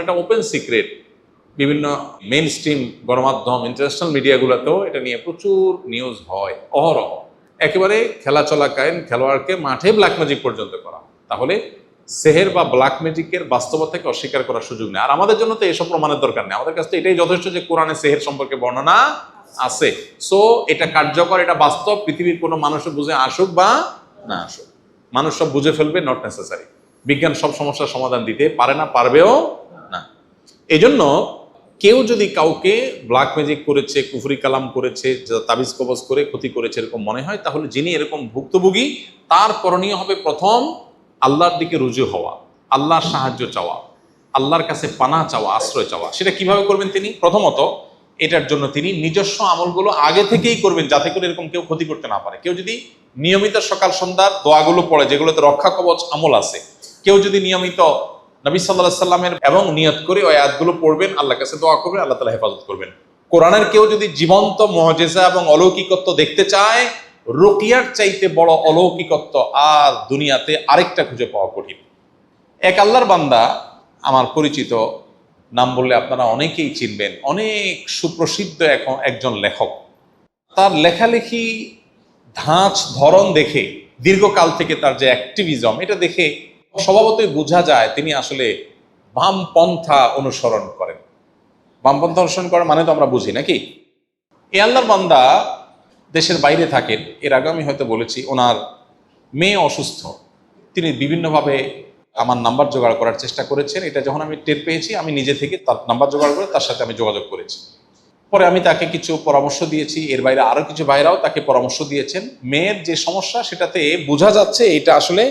এটা open secret. বিভিন্ন main stream গণমাধ্যম, ইন্টারন্যাশনাল মিডিয়াগুলোতেও এটা নিয়ে প্রচুর নিউজ হয় অহরহ। একেবারে খেলা চলাকালীন খেলোয়াড়কে মাঠে ব্ল্যাক ম্যাজিক পর্যন্ত করা, তাহলে সেহের বা ব্ল্যাক ম্যাজিকের বাস্তবতাকে অস্বীকার করার সুযোগ নেই। আর আমাদের জন্য তো এসব প্রমাণের দরকার নেই, আমাদের কাছে এটাই যথেষ্ট যে কোরআনে সেহের সম্পর্কে বর্ণনা আছে। সো এটা কার্যকর, এটা বাস্তব। পৃথিবীর কোনো মানুষও বুঝে আসুক বা না আসুক, মানুষ সব বুঝে ফেলবে, নট নেসেসারি। বিজ্ঞান সব সমস্যার সমাধান দিতে পারে না, পারবেও না। এই জন্য কেউ যদি কাউকে ব্ল্যাক ম্যাজিক করেছে, কুফরি কালাম করেছে, তাবিজ কবজ করে ক্ষতি করেছে এরকম মনে হয়, তাহলে যিনি এরকম ভুক্তভোগী তার করণীয় হবে প্রথম আল্লাহর দিকে রুজু হওয়া, আল্লাহর সাহায্য চাওয়া, আল্লাহর কাছে পানা চাওয়া, আশ্রয় চাওয়া। সেটা কিভাবে করবেন তিনি? প্রথমত এটার জন্য তিনি নিজস্ব আমলগুলো আগে থেকেই করবেন, যাতে করে এরকম কেউ ক্ষতি করতে না পারে। কেউ যদি নিয়মিত সকাল সন্ধ্যার দোয়াগুলো পড়ে, যেগুলোতে রক্ষা কবচ আমল আছে, কেউ যদি নিয়মিত নবী সাল্লাল্লাহু আলাইহি সাল্লামের এবং নিয়ত করে ওই আয়াতগুলো পড়বেন, আল্লাহর কাছে দোয়া করবেন, আল্লাহ তাআলা হেফাজত করবেন। কোরআনের কেউ যদি জীবন্ত মুআজিজা এবং অলৌকিকত্ব দেখতে চায়, রুকিয়ার চাইতে বড় অলৌকিকত্ব আর দুনিয়াতে আরেকটা খুঁজে পাওয়া কঠিন। এক আল্লাহর বান্দা, আমার পরিচিত, নাম বললে আপনারা অনেকেই চিনবেন, অনেক সুপ্রসিদ্ধ এখন একজন লেখক। তার লেখালেখি ধাঁচ ধরন দেখে, দীর্ঘকাল থেকে তার যে অ্যাক্টিভিজম, এটা দেখে স্বভাবতই বোঝা যায় তিনি আসলে বামপন্থা অনুসরণ করেন। বামপন্থা অনুসরণ করার মানে তো আমরা বুঝি নাকি? এই আল্লাহর বান্দা দেশের বাইরে থাকেন। এর আগে আমি হয়তো বলেছি, ওনার মেয়ে অসুস্থ। তিনি বিভিন্নভাবে আমার নাম্বার জোগাড় করার চেষ্টা করেছেন। এটা যখন আমি টের পেয়েছি, আমি নিজে থেকে তার নাম্বার জোগাড় করে তার সাথে আমি যোগাযোগ করেছি। পরে আমি তাকে কিছু পরামর্শ দিয়েছি, এর বাইরে আরো কিছু ভাইরাও তাকে পরামর্শ দিয়েছেন। মেয়ের যে সমস্যা, সেটাতে বোঝা যাচ্ছে এটা আসলে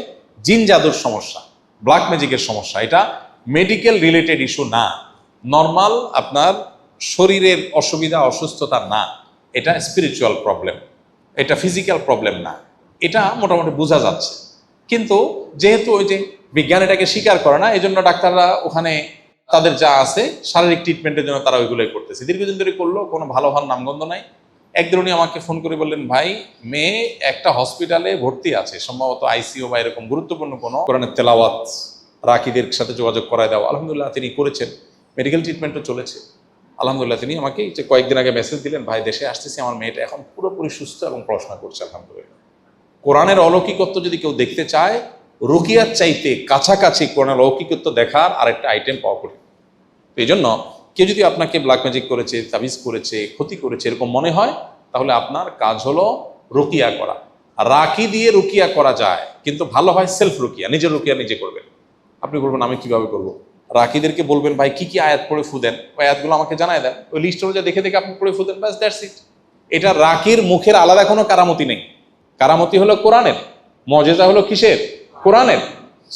জিন জাদুর সমস্যা, ব্ল্যাক ম্যাজিকের সমস্যা। এটা মেডিকেল রিলেটেড ইস্যু না, নর্মাল আপনার শরীরের অসুবিধা, অসুস্থতা না। এটা স্পিরিচুয়াল প্রবলেম, এটা ফিজিক্যাল প্রবলেম না। এটা মোটামুটি বোঝা যাচ্ছে। কিন্তু যেহেতু ওই যে বিজ্ঞান এটাকে স্বীকার করে না, এই জন্য ডাক্তাররা ওখানে তাদের যা আছে শারীরিক ট্রিটমেন্টের জন্য তারা ওইগুলোই করতেছে। দীর্ঘদিন ধরে করলো, কোনো ভালো ভালো নামগন্ধ নাই। একদিন উনি আমাকে ফোন করে বললেন, ভাই, মেয়ে একটা হসপিটালে ভর্তি আছে, সম্ভবত আইসিইউ বা এরকম গুরুত্বপূর্ণ কোনো কোরআনের তেলাওয়াত, রাকিদের সাথে যোগাযোগ করায় দেওয়া। আলহামদুলিল্লাহ তিনি করেছেন, মেডিকেল ট্রিটমেন্টও চলেছে। আলহামদুলিল্লাহ তিনি আমাকে যে কয়েকদিন আগে মেসেজ দিলেন, ভাই দেশে আসতেছি, আমার মেয়েটা এখন পুরোপুরি সুস্থ এবং পড়াশোনা করছে আলহামদুলিল্লাহ। কোরআনের অলৌকিকত্ব যদি কেউ দেখতে চায়, রুকিয়ার চাইতে কাছাকাছি কোরআনের অলৌকিকত্ব দেখার আরেকটা আইটেম পাওয়া কঠিন। এই জন্য কেউ যদি আপনাকে ব্ল্যাক ম্যাজিক করেছে, তাবিজ করেছে, ক্ষতি করেছে এরকম মনে হয়, তাহলে আপনার কাজ হলো রুকিয়া করা। রাকি দিয়ে রুকিয়া করা যায়, কিন্তু ভালো হয় সেলফ রুকিয়া, নিজের রুকিয়া নিজে করবেন। আপনি বলবেন আমি কিভাবে করব? রাকিদেরকে বলবেন, ভাই কি কি আয়াত পড়ে ফু দেন, ওই আয়াতগুলো আমাকে জানায় দেন, ওই লিস্ট অনুযায়ী দেখে দেখে আপনি পড়ে ফু দেন, ব্যাস, দ্যাটস ইট। এটা রাকির মুখের আলাদা কোনো কারামতি নেই। কারামতি হলো কোরআনের, মুআজিজা হলো কিসের? কোরআনের।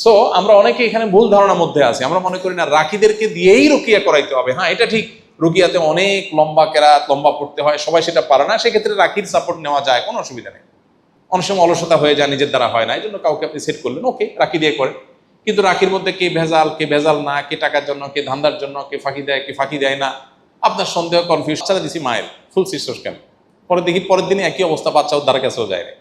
সো আমরা অনেকে এখানে ভুল ধারণার মধ্যে আছি, আমরা মনে করি না রাকিদেরকে দিয়েই রুকিয়া করাইতে হবে। হ্যাঁ, এটা ঠিক, রুকিয়াতে অনেক লম্বা কেরাত, লম্বা পড়তে হয়, সবাই সেটা পারে না, সেক্ষেত্রে রাকির সাপোর্ট নেওয়া যায়, কোনো অসুবিধা নেই। অনেক সময় অলসতা হয়ে যায়, নিজের দ্বারা হয় না, এই জন্য কাউকে আপনি সেট করলেন, ওকে রাকি দিয়ে করেন। কিন্তু রাকির মধ্যে কে ভেজাল, কে ভেজাল না, কে টাকার জন্য, কে ধান্দার জন্য, কে ফাঁকি দেয়, কে ফাঁকি দেয় না, আপনার সন্দেহ, কনফিউজ ছাড়া দিছি মায়ের ফুল সিস্টোস কেন। পরে দেখি পরের দিনে একই অবস্থা, বাচ্চা উদ্ধার কাছেও যায় না।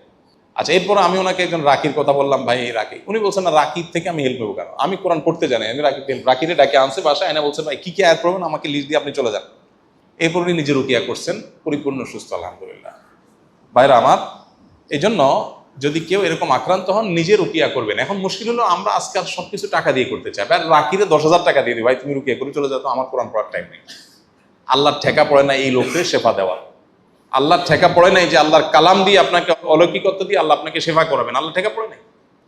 আচ্ছা, এরপর আমি ওনাকে একজন রাকির কথা বললাম, ভাই এই রাকি। উনি বলছেন না, রাকির থেকে আমি হেল্প নেবো কেন, আমি কোরআন পড়তে জানি, আমি রাকিরে ডাকে আনছে বাসায় এনে বলছেন, ভাই কি কি আয়াত পড়বেন আমাকে লিস্ট দিয়ে আপনি চলে যান। এরপর উনি নিজে রুকিয়া করছেন, পরিপূর্ণ সুস্থ আলহামদুলিল্লাহ। ভাইরা আমার, এই জন্য যদি কেউ এরকম আক্রান্ত হন, নিজে রুকিয়া করবেন। এখন মুশকিল হলো আমরা আজকাল সবকিছু টাকা দিয়ে করতে চাই। ভাই রাকিরে 10,000 টাকা দিয়ে দিই, ভাই তুমি রুকিয়া করে চলে যাও তো, আমার কোরআন পড়ার টাইম নেই। আল্লাহর ঠেকা পড়ে না এই লোককে সেবা দেওয়া, আল্লাহর ঠেকা পড়ে নাই যে আল্লাহর কালাম দিয়ে আপনাকে, অলৌকিকত্ব দিয়ে আল্লাহ আপনাকে সেবা করাবেন, আল্লাহ ঠেকা পড়ে নাই।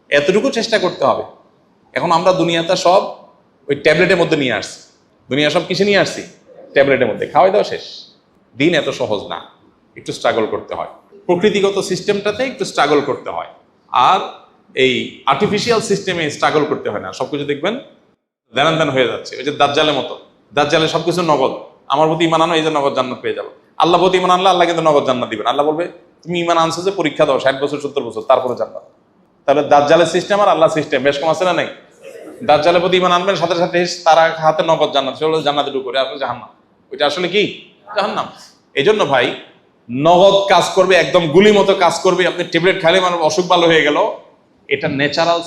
এতটুকু চেষ্টা করতে হবে। এখন আমরা দুনিয়াটা সব ওই ট্যাবলেটের মধ্যে নিয়ে আসছি, দুনিয়া সব কিসে নিয়ে আসছি? ট্যাবলেটের মধ্যে, খাওয়াই দেওয়া শেষ। দিন এত সহজ না, একটু স্ট্রাগল করতে হয়। প্রকৃতিগত সিস্টেমটাতে একটু স্ট্রাগল করতে হয়, আর এই আর্টিফিশিয়াল সিস্টেমে স্ট্রাগল করতে হয় না। সবকিছু দেখবেন দেন দেন হয়ে যাচ্ছে, ওই যে দাজ্জালের মতো। দাজ্জালে সবকিছু নগদ, আমার প্রতি ইমান আনো, এই যে নগদ জান্নাত পেয়ে যাবো। আল্লাহ প্রতি ইমান আনলে আল্লাহ কিন্তু নগদ জান্নাত দিবেন। আল্লাহ বলবে, তুমি ইমান আনছো যে, পরীক্ষা দাও 60 বছর 70 বছর, তারপরে জান্নাত। তাহলে দাজ্জালের সিস্টেম আর আল্লাহ সিস্টেম বেশ কম আছে না? নাই। দাজ্জালের প্রতি ইমান আনবেন, সাথে সাথে তারা হাতে নগদ জান্নাত, সেগুলো জান্নাতে ঢুকে, আসলে জাহান্নাম। ওইটা আসলে কি? জাহান্নাম। এই জন্য ভাই, নগদ কাজ করবে, একদম গুলি মতো কাজ করবে। আপনি ট্যাবলেট খাইলে মানে অসুখ ভালো হয়ে গেল, এটা ন্যাচারাল।